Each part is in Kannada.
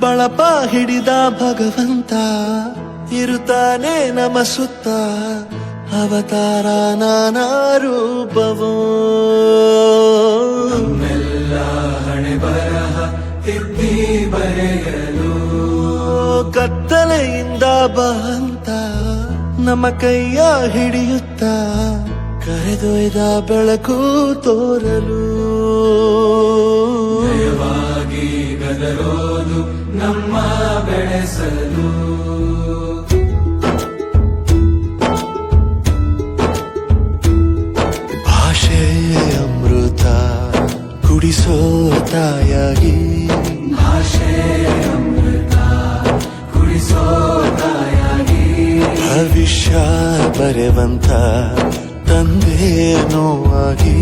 ಬಳಪ ಹಿಡಿದ ಭಗವಂತ ಇರುತ್ತಾನೆ ನಮ ಸುತ್ತ ಅವತಾರ ನಾನಾ ರೂಪವೋ ನಮ್ಮೆಲ್ಲ ಹಣೆ ಬರಹ ತಿದ್ದಿ ಬರೆಯಲು ಕತ್ತಲೆಯಿಂದ ಬಂತ ನಮ್ಮ ಕೈಯ ಹಿಡಿಯುತ್ತ ಕರೆದೊಯ್ದ ಬೆಳಕು ತೋರಲು ಜಯವಾಗಿ ಗದರೋದು ನಮ್ಮ ಬೆಳೆಸಲು ಭಾಷೆ ಅಮೃತ ಕುಡಿಸೋ ತಾಯಾಗಿ ಭಾಷೆ ಅಮೃತ ಕುಡಿಸೋ ತಾಯಾಗಿ ಭವಿಷ್ಯ ಬರೆವಂತ ತಂದೆನೋ ಆಗಿ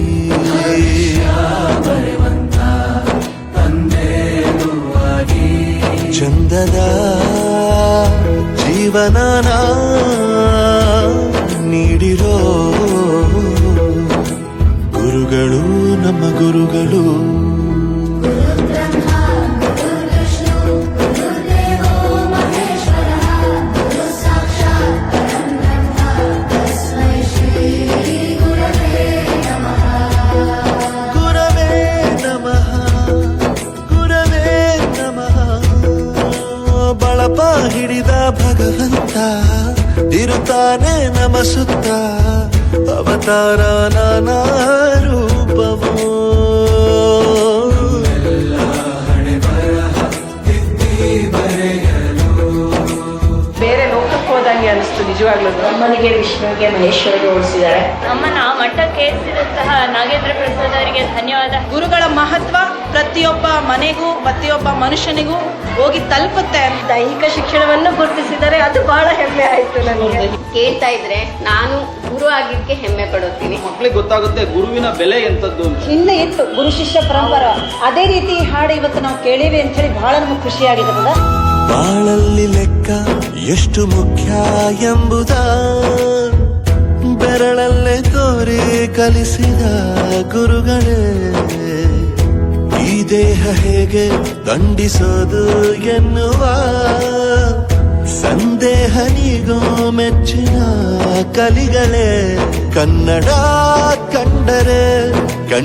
ಬರೆವಂತ ತಂದೆನೂ ಆಗಿ ಚಂದದ ಜೀವನನ ನೀಡಿರೋ ಗುರುಗಳು ನಮ್ಮ ಗುರುಗಳು ಬಳಪ ಹಿಡಿದ ಭಗವಂತ ಇರುತ್ತಾನೆ ನಮ ಸುತ್ತ ಅವತಾರ ನಾನಾ ರೂಪವೋ ಎಲ್ಲ ಹಣೆ ಬರಹ ತಿದ್ದಿ ಬರೆಯಲು ಬೇರೆ ಲೋಕಕ್ಕೆ ಹೋದಂಗೆ ಅನಿಸ್ತು ನಿಜವಾಗ್ಲೂ. ಅಮ್ಮನಿಗೆ ವಿಷ್ಣುವಿಗೆ ಮಹೇಶ್ವರಿಗೆ ಓಡಿಸಿದ್ದಾರೆ. ಅಮ್ಮನ ಮಠಕ್ಕೆ ಏರಿಸಿದಂತಹ ನಾಗೇಂದ್ರ ಪ್ರಸಾದ್ ಅವರಿಗೆ ಧನ್ಯವಾದ. ಗುರುಗಳ ಮಹತ್ವ ಪ್ರತಿಯೊಬ್ಬ ಮನೆಗೂ ಪ್ರತಿಯೊಬ್ಬ ಮನುಷ್ಯನಿಗೂ ಹೋಗಿ ತಲುಪುತ್ತೆ. ದೈಹಿಕ ಶಿಕ್ಷಣವನ್ನು ಗುರುತಿಸಿದರೆ ಅದು ಬಹಳ ಹೆಮ್ಮೆ ಆಯ್ತು ನನಗೆ. ಕೇಳ್ತಾ ಇದ್ರೆ ನಾನು ಗುರು ಆಗಿದ್ದಕ್ಕೆ ಹೆಮ್ಮೆ ಪಡುತ್ತೀನಿ. ಮಕ್ಕಳಿಗೆ ಗೊತ್ತಾಗುತ್ತೆ ಗುರುವಿನ ಬೆಲೆ ಎಂತದ್ದು. ಹಿಂದೆ ಇತ್ತು ಗುರು ಶಿಷ್ಯ ಪರಂಪರ, ಅದೇ ರೀತಿ ಈ ಹಾಡು ಇವತ್ತು ನಾವು ಕೇಳಿವಿ ಅಂತ ಹೇಳಿ ಬಹಳ ನಮಗೆ ಖುಷಿಯಾಗಿದೆ. ಬಾಳಲ್ಲಿ ಲೆಕ್ಕ ಎಷ್ಟು ಮುಖ್ಯ ಎಂಬುದ ಬೆರಳಲ್ಲೇ ತೋರಿ ಕಲಿಸಿದ ಗುರುಗಳೇ. ಈ ದೇಹ ಹೇಗೆ ದಂಡಿಸೋದು ಎನ್ನುವ ಸಂದೇಹ ನೀಗೋ ಮೆಚ್ಚಿನ ಕಲಿಗಳೇ. ಕನ್ನಡ ಕಂಡರೆ